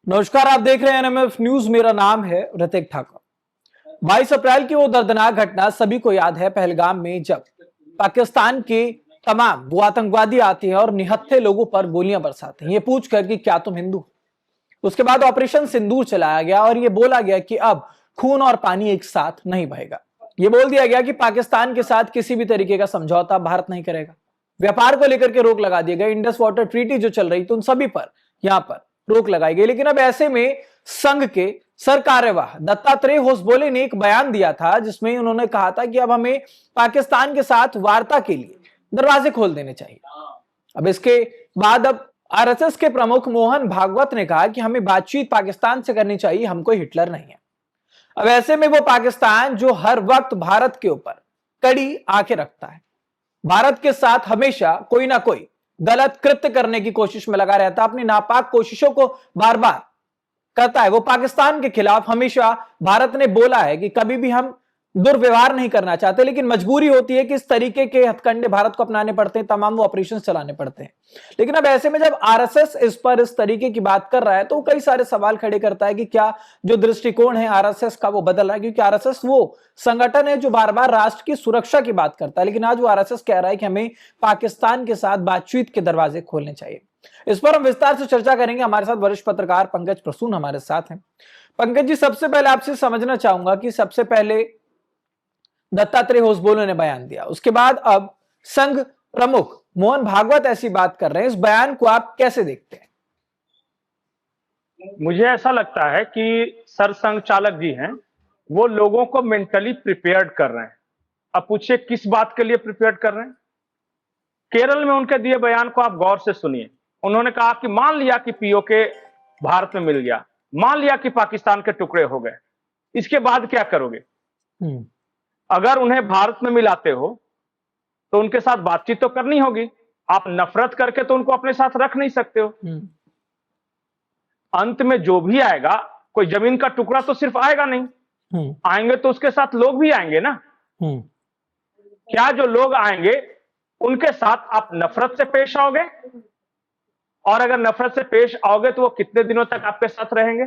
नमस्कार, आप देख रहे हैं एनएमएफ न्यूज। मेरा नाम है ऋतिक ठाकुर। 22 अप्रैल की वो दर्दनाक घटना सभी को याद है, पहलगाम में जब पाकिस्तान के तमाम वो आतंकवादी आते हैं और निहत्थे लोगों पर गोलियां बरसाते हैं, ये पूछ कर कि क्या तुम हिंदू। उसके बाद ऑपरेशन सिंदूर चलाया गया और ये बोला गया कि अब खून और पानी एक साथ नहीं बहेगा। ये बोल दिया गया कि पाकिस्तान के साथ किसी भी तरीके का समझौता भारत नहीं करेगा। व्यापार को लेकर के रोक लगा दी गई। इंडस वाटर ट्रीटी जो चल रही थी उन सभी पर यहां पर रोक लगाई गई। लेकिन अब ऐसे में संघ के सरकार्यवाह दत्तात्रेय होसबोले ने एक बयान दिया था जिसमें उन्होंने कहा था कि अब हमें पाकिस्तान के साथ वार्ता के लिए दरवाजे खोल देने चाहिए। अब इसके बाद अब आरएसएस के प्रमुख मोहन भागवत ने कहा कि हमें बातचीत पाकिस्तान से करनी चाहिए, हम कोई हिटलर नहीं है। अब ऐसे में वो पाकिस्तान जो हर वक्त भारत के ऊपर कड़ी आंखें रखता है, भारत के साथ हमेशा कोई ना कोई गलत कृत्य करने की कोशिश में लगा रहता है, अपनी नापाक कोशिशों को बार बार करता है। वो पाकिस्तान के खिलाफ हमेशा भारत ने बोला है कि कभी भी हम दुर्व्यवहार नहीं करना चाहते, लेकिन मजबूरी होती है कि इस तरीके के हथकंडे भारत को अपनाने पड़ते हैं, तमाम वो ऑपरेशन चलाने पड़ते हैं। लेकिन अब ऐसे में जब आरएसएस इस पर इस तरीके की बात कर रहा है तो कई सारे सवाल खड़े करता है कि क्या जो दृष्टिकोण है आरएसएस का वो बदल रहा है, क्योंकि आरएसएस वो संगठन है जो बार बार राष्ट्र की सुरक्षा की बात करता है। लेकिन आज वो आरएसएस कह रहा है कि हमें पाकिस्तान के साथ बातचीत के दरवाजे खोलने चाहिए। इस पर हम विस्तार से चर्चा करेंगे। हमारे साथ वरिष्ठ पत्रकार पंकज प्रसून हमारे साथ हैं। पंकज जी, सबसे पहले आपसे समझना चाहूंगा कि सबसे पहले दत्तात्रेय होसबोले ने बयान दिया, उसके बाद अब संघ प्रमुख मोहन भागवत ऐसी बात कर रहे हैं, इस बयान को आप कैसे देखते हैं? मुझे ऐसा लगता है कि सरसंघ चालक जी हैं, वो लोगों को मेंटली प्रिपेयर्ड कर रहे हैं। अब पूछिए किस बात के लिए प्रिपेयर्ड कर रहे हैं। केरल में उनके दिए बयान को आप गौर से सुनिए। उन्होंने कहा कि मान लिया कि पीओके भारत में मिल गया, मान लिया कि पाकिस्तान के टुकड़े हो गए, इसके बाद क्या करोगे? अगर उन्हें भारत में मिलाते हो तो उनके साथ बातचीत तो करनी होगी। आप नफरत करके तो उनको अपने साथ रख नहीं सकते हो। अंत में जो भी आएगा, कोई जमीन का टुकड़ा तो सिर्फ आएगा नहीं, आएंगे तो उसके साथ लोग भी आएंगे ना। क्या जो लोग आएंगे उनके साथ आप नफरत से पेश आओगे? और अगर नफरत से पेश आओगे तो वो कितने दिनों तक आपके साथ रहेंगे?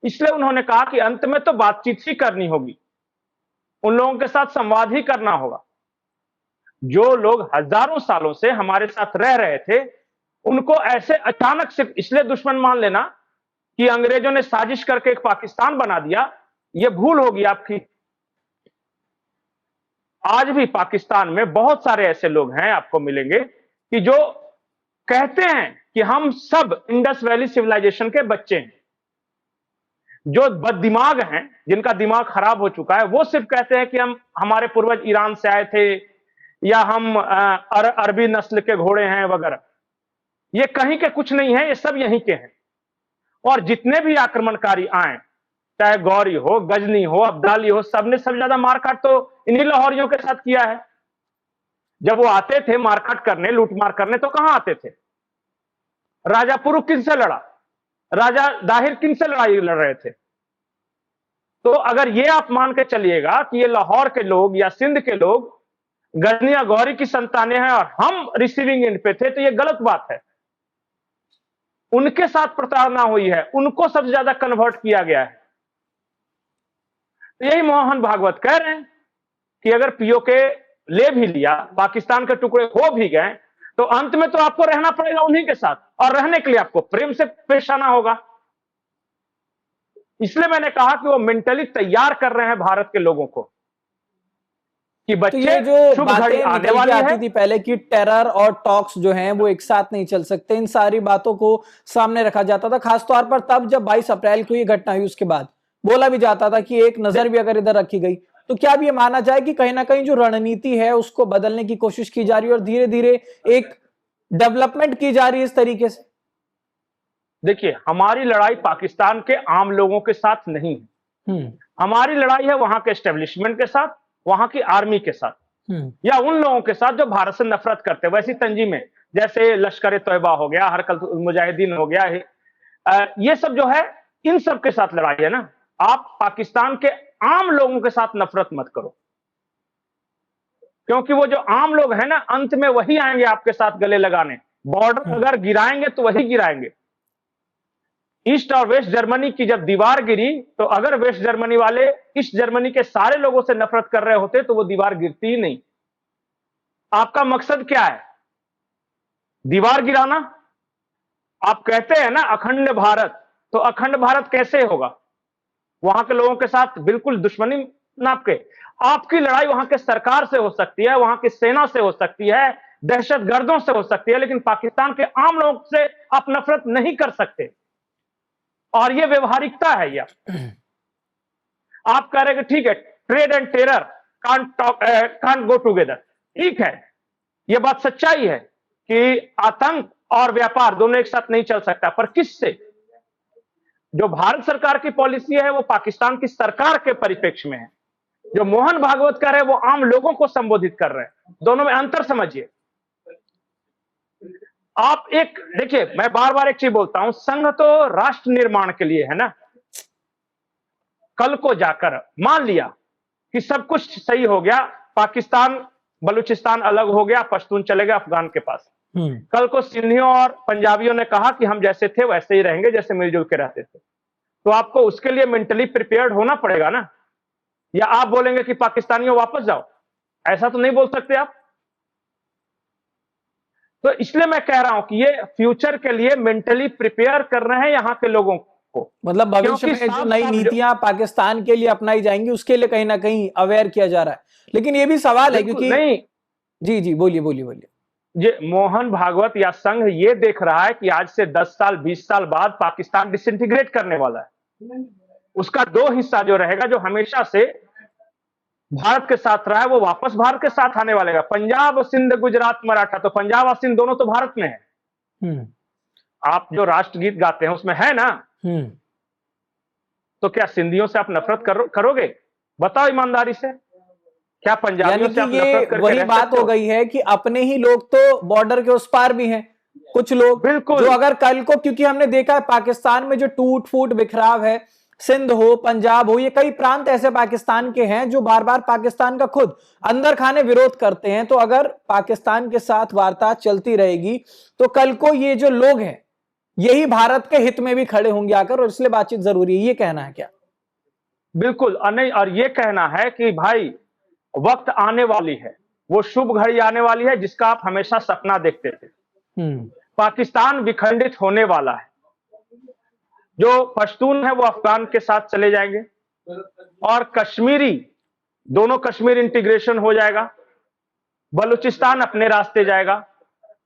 इसलिए उन्होंने कहा कि अंत में तो बातचीत ही करनी होगी, उन लोगों के साथ संवाद ही करना होगा। जो लोग हजारों सालों से हमारे साथ रह रहे थे, उनको ऐसे अचानक सिर्फ इसलिए दुश्मन मान लेना कि अंग्रेजों ने साजिश करके एक पाकिस्तान बना दिया, यह भूल होगी आपकी। आज भी पाकिस्तान में बहुत सारे ऐसे लोग हैं, आपको मिलेंगे, कि जो कहते हैं कि हम सब इंडस वैली सिविलाइजेशन के बच्चे हैं। जो बददिमाग हैं, जिनका दिमाग खराब हो चुका है, वो सिर्फ कहते हैं कि हमारे पूर्वज ईरान से आए थे, या हम अरबी नस्ल के घोड़े हैं वगैरह। ये कहीं के कुछ नहीं है, ये सब यहीं के हैं। और जितने भी आक्रमणकारी आए, चाहे गौरी हो, गजनी हो, अब्दाली हो, सबने सबसे ज्यादा मारकाट तो इन्हीं लाहौरियों के साथ किया है। जब वो आते थे मारकाट करने, लूटमार करने, तो कहां आते थे? राजा पुरु किनसे लड़ा? राजा दाहिर किनसे लड़ाई लड़ रहे थे? तो अगर ये आप मान के चलिएगा कि ये लाहौर के लोग या सिंध के लोग गजनी या गौरी की संतानें हैं और हम रिसीविंग एंड पे थे, तो ये गलत बात है। उनके साथ प्रताड़ना हुई है, उनको सबसे ज्यादा कन्वर्ट किया गया है। तो यही मोहन भागवत कह रहे हैं कि अगर पीओके ले भी लिया, पाकिस्तान के टुकड़े हो भी गए, तो अंत में तो आपको रहना पड़ेगा उन्हीं के साथ, और रहने के लिए आपको प्रेम से पेश आना होगा। इसलिए मैंने कहा कि वो मेंटली तैयार कर रहे हैं भारत के लोगों को कि बच्चे, तो ये जो शुभ बातें घड़ी आने निकल के वाली आती है। थी पहले कि टेरर और टॉक्स जो हैं वो एक साथ नहीं चल सकते, इन सारी बातों को सामने रखा जाता था, खासतौर पर तब जब 22 अप्रैल को ये घटना हुई। उसके बाद बोला भी जाता था कि एक नजर भी अगर इधर रखी गई तो क्या भी ये माना जाए कि कहीं ना कहीं जो रणनीति है उसको बदलने की कोशिश की जा रही है और धीरे धीरे एक डेवलपमेंट की जा रही है इस तरीके से? देखिए, हमारी लड़ाई पाकिस्तान के आम लोगों के साथ नहीं है। हमारी लड़ाई है वहां के एस्टेब्लिशमेंट के साथ, वहां की आर्मी के साथ, या उन लोगों के साथ जो भारत से नफरत करते हैं। वैसी तंजीमें जैसे लश्कर तैयबा हो गया, हरकत मुजाहिदीन हो गया है, ये सब जो है, इन सब के साथ लड़ाई है ना। आप पाकिस्तान के आम लोगों के साथ नफरत मत करो, क्योंकि वो जो आम लोग हैं ना, अंत में वही आएंगे आपके साथ गले लगाने। बॉर्डर अगर गिराएंगे तो वही गिराएंगे। ईस्ट और वेस्ट जर्मनी की जब दीवार गिरी, तो अगर वेस्ट जर्मनी वाले ईस्ट जर्मनी के सारे लोगों से नफरत कर रहे होते तो वो दीवार गिरती ही नहीं। आपका मकसद क्या है? दीवार गिराना? आप कहते हैं ना अखंड भारत, तो अखंड भारत कैसे होगा? वहां के लोगों के साथ बिल्कुल दुश्मनी नाप के। आपकी लड़ाई वहां के सरकार से हो सकती है, वहां की सेना से हो सकती है, दहशतगर्दों से हो सकती है, लेकिन पाकिस्तान के आम लोगों से आप नफरत नहीं कर सकते। और ये व्यवहारिकता है। यह आप कह रहे हैं कि ठीक है, trade and terror can't go together. ठीक है, यह बात सच्चाई है कि आतंक और व्यापार दोनों एक साथ नहीं चल सकता, पर किससे? जो भारत सरकार की पॉलिसी है वो पाकिस्तान की सरकार के परिप्रेक्ष्य में है। जो मोहन भागवत कर रहे हैं वो आम लोगों को संबोधित कर रहे हैं। दोनों में अंतर समझिए। आप एक देखिए, मैं बार बार एक चीज बोलता हूं, संघ तो राष्ट्र निर्माण के लिए है ना। कल को जाकर मान लिया कि सब कुछ सही हो गया, पाकिस्तान बलूचिस्तान अलग हो गया, पश्तून चले गए अफगान के पास। कल को सिंधियों और पंजाबियों ने कहा कि हम जैसे थे वैसे ही रहेंगे, जैसे मिलजुल के रहते थे, तो आपको उसके लिए मेंटली प्रिपेयर्ड होना पड़ेगा ना। या आप बोलेंगे कि पाकिस्तानियों वापस जाओ, ऐसा तो नहीं बोल सकते आप। तो इसलिए मैं कह रहा हूं कि ये फ्यूचर के लिए मेंटली प्रिपेयर कर रहे हैं यहां के लोगों को। मतलब भविष्य में जो नई नीतियां पाकिस्तान के लिए अपनाई जाएंगी उसके लिए कहीं ना कहीं अवेयर किया जा रहा है। लेकिन ये भी सवाल है क्योंकि नहीं, जी जी बोलिए बोलिए बोलिए। ये मोहन भागवत या संघ ये देख रहा है कि आज से 10 साल 20 साल बाद पाकिस्तान डिसइंटीग्रेट करने वाला है। उसका दो हिस्सा जो रहेगा, जो हमेशा से भारत के साथ रहा है, वो वापस भारत के साथ आने वाले। पंजाब सिंध गुजरात मराठा, तो पंजाब और सिंध दोनों तो भारत में है। आप जो राष्ट्रगीत गाते हैं उसमें है ना। तो क्या सिंधियों से आप नफरत करोगे? बताओ ईमानदारी से, क्या पंजाबियों से आप नफरत करके वही बात हो गई है कि अपने ही लोग तो बॉर्डर के उस पार भी हैं, कुछ लोग बिल्कुल, जो अगर कल को, क्योंकि हमने देखा है पाकिस्तान में जो टूट फूट बिखराव है, सिंध हो पंजाब हो, ये कई प्रांत ऐसे पाकिस्तान के हैं जो बार बार पाकिस्तान का खुद अंदर खाने विरोध करते हैं। तो अगर पाकिस्तान के साथ वार्ता चलती रहेगी तो कल को ये जो लोग हैं यही भारत के हित में भी खड़े होंगे आकर, और इसलिए बातचीत जरूरी है, ये कहना है क्या? बिल्कुल। और नहीं, और ये कहना है कि भाई वक्त आने वाली है, वो शुभ घड़ी आने वाली है जिसका आप हमेशा सपना देखते थे। पाकिस्तान विखंडित होने वाला है। जो पश्तून है वो अफगान के साथ चले जाएंगे और कश्मीरी, दोनों कश्मीर इंटीग्रेशन हो जाएगा, बलूचिस्तान अपने रास्ते जाएगा,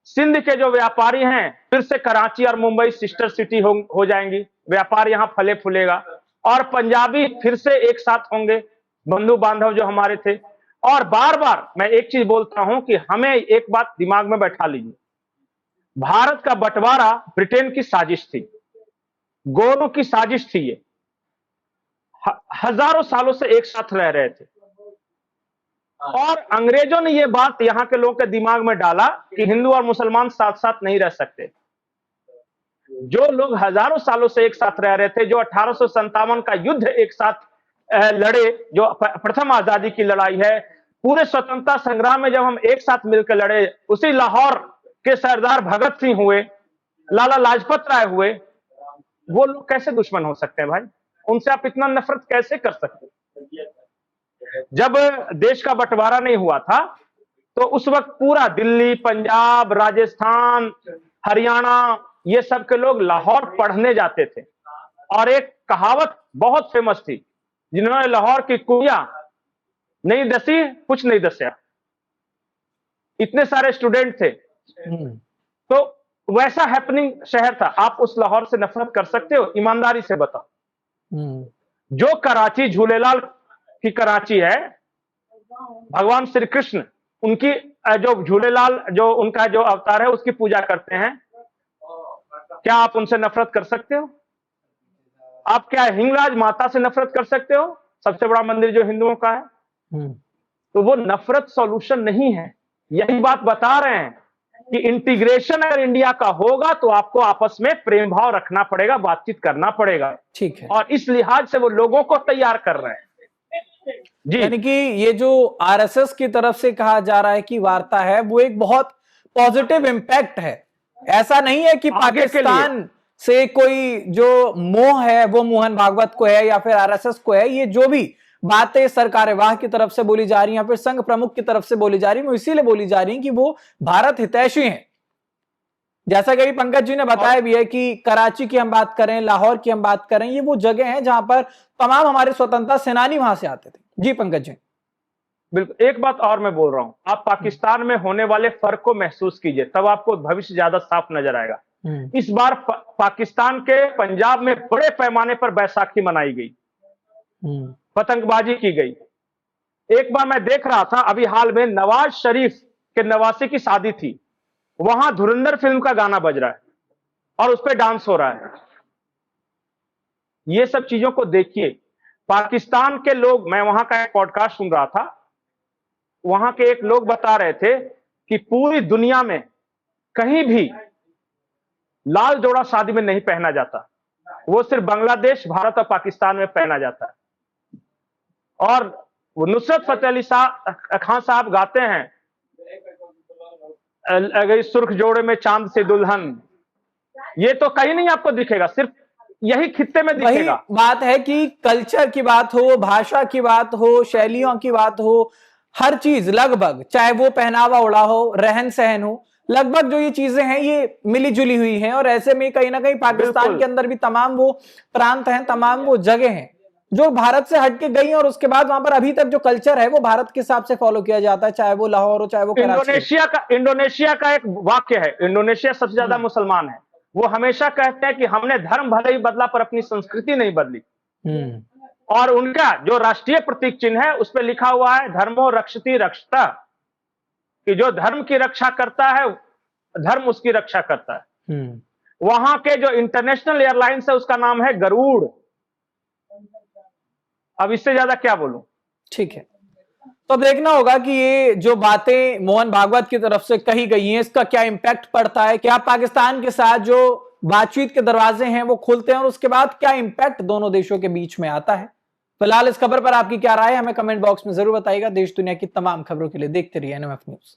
सिंध के जो व्यापारी हैं फिर से कराची और मुंबई सिस्टर सिटी हो जाएंगी, व्यापार यहां फले फूलेगा, और पंजाबी फिर से एक साथ होंगे, बंधु बांधव जो हमारे थे। और बार बार मैं एक चीज बोलता हूं कि हमें एक बात दिमाग में बैठा लीजिए, भारत का बंटवारा ब्रिटेन की साजिश थी, गोरों की साजिश थी। ये हजारों सालों से एक साथ रह रहे थे और अंग्रेजों ने ये बात यहां के लोगों के दिमाग में डाला कि हिंदू और मुसलमान साथ साथ नहीं रह सकते। जो लोग हजारों सालों से एक साथ रह रहे थे, जो 1857 का युद्ध एक साथ लड़े, जो प्रथम आजादी की लड़ाई है, पूरे स्वतंत्रता संग्राम में जब हम एक साथ मिलकर लड़े, उसी लाहौर के सरदार भगत सिंह हुए, लाला लाजपत राय हुए, वो लोग कैसे दुश्मन हो सकते हैं भाई? उनसे आप इतना नफरत कैसे कर सकते हैं? जब देश का बंटवारा नहीं हुआ था तो उस वक्त पूरा दिल्ली, पंजाब, राजस्थान, हरियाणा, ये सब के लोग लाहौर पढ़ने जाते थे। और एक कहावत बहुत फेमस थी, जिन्होंने लाहौर की कुड़ियां नहीं दसी कुछ नहीं दसिया। इतने सारे स्टूडेंट थे। तो वैसा हैपनिंग शहर था। आप उस लाहौर से नफरत कर सकते हो? ईमानदारी से बताओ। जो कराची झूलेलाल की कराची है, भगवान श्री कृष्ण उनकी जो झूलेलाल जो उनका जो अवतार है उसकी पूजा करते हैं, क्या आप उनसे नफरत कर सकते हो? आप क्या हिंगराज माता से नफरत कर सकते हो? सबसे बड़ा मंदिर जो हिंदुओं का है। तो वो नफरत सॉल्यूशन नहीं है। यही बात बता रहे हैं कि इंटीग्रेशन अगर इंडिया का होगा तो आपको आपस में प्रेम भाव रखना पड़ेगा, बातचीत करना पड़ेगा। ठीक है। और इस लिहाज से वो लोगों को तैयार कर रहे हैं जी। यानी कि ये जो आरएसएस की तरफ से कहा जा रहा है कि वार्ता है, वो एक बहुत पॉजिटिव इंपैक्ट है। ऐसा नहीं है कि पाकिस्तान से कोई जो मोह है वो मोहन भागवत को है या फिर आरएसएस को है। ये जो भी बातें सर कार्यवाह की तरफ से बोली जा रही हैं या फिर संघ प्रमुख की तरफ से बोली जा रही है, वो इसीलिए बोली जा रही है कि वो भारत हितैषी हैं। जैसा कि अभी पंकज जी ने बताया भी है कि कराची की हम बात करें, लाहौर की हम बात करें, ये वो जगह हैं जहां पर तमाम हमारे स्वतंत्रता सेनानी वहां से आते थे। जी पंकज जी। बिल्कुल, एक बात और मैं बोल रहा हूं, आप पाकिस्तान में होने वाले फर्क को महसूस कीजिए, तब आपको भविष्य ज्यादा साफ नजर आएगा। इस बार पाकिस्तान के पंजाब में बड़े पैमाने पर बैसाखी मनाई गई, पतंगबाजी की गई। एक बार मैं देख रहा था, अभी हाल में नवाज शरीफ के नवासे की शादी थी, वहां धुरंधर फिल्म का गाना बज रहा है और उस पर डांस हो रहा है। ये सब चीजों को देखिए। पाकिस्तान के लोग, मैं वहां का एक पॉडकास्ट सुन रहा था, वहां के एक लोग बता रहे थे कि पूरी दुनिया में कहीं भी लाल जोड़ा शादी में नहीं पहना जाता, वो सिर्फ बांग्लादेश, भारत और पाकिस्तान में पहना जाता है। और वो नुसरत फतेह अली खान साहब गाते हैं, अगर सुर्ख जोड़े में चांद से दुल्हन, ये तो कहीं नहीं आपको दिखेगा, सिर्फ यही खित्ते में दिखेगा। वही बात है कि कल्चर की बात हो, भाषा की बात हो, शैलियों की बात हो, हर चीज लगभग, चाहे वो पहनावा ओढ़ा हो, रहन सहन हो, लगभग जो ये चीजें हैं ये मिली जुली हुई हैं। और ऐसे में कहीं ना कहीं पाकिस्तान के अंदर भी तमाम वो प्रांत हैं, तमाम वो जगह हैं जो भारत से हटके गई और उसके बाद वहां पर अभी तक जो कल्चर है वो भारत के हिसाब से फॉलो किया जाता है, चाहे वो लाहौर हो, चाहे वो कराची। इंडोनेशिया का एक वाक्य है, इंडोनेशिया सबसे ज्यादा मुसलमान है, वो हमेशा कहते हैं कि हमने धर्म भले ही बदला पर अपनी संस्कृति नहीं बदली। और उनका जो राष्ट्रीय प्रतीक चिन्ह है उस पर लिखा हुआ है धर्मो रक्षति रक्षता, कि जो धर्म की रक्षा करता है धर्म उसकी रक्षा करता है। वहां के जो इंटरनेशनल एयरलाइंस है उसका नाम है गरुड़। अब इससे ज्यादा क्या बोलूं। ठीक है, तो अब देखना होगा कि ये जो बातें मोहन भागवत की तरफ से कही गई हैं इसका क्या इंपैक्ट पड़ता है, क्या पाकिस्तान के साथ जो बातचीत के दरवाजे हैं वो खुलते हैं और उसके बाद क्या इंपैक्ट दोनों देशों के बीच में आता है। फिलहाल इस खबर पर आपकी क्या राय है हमें कमेंट बॉक्स में जरूर बताइएगा। देश दुनिया की तमाम खबरों के लिए देखते रहिए एनएमएफ न्यूज।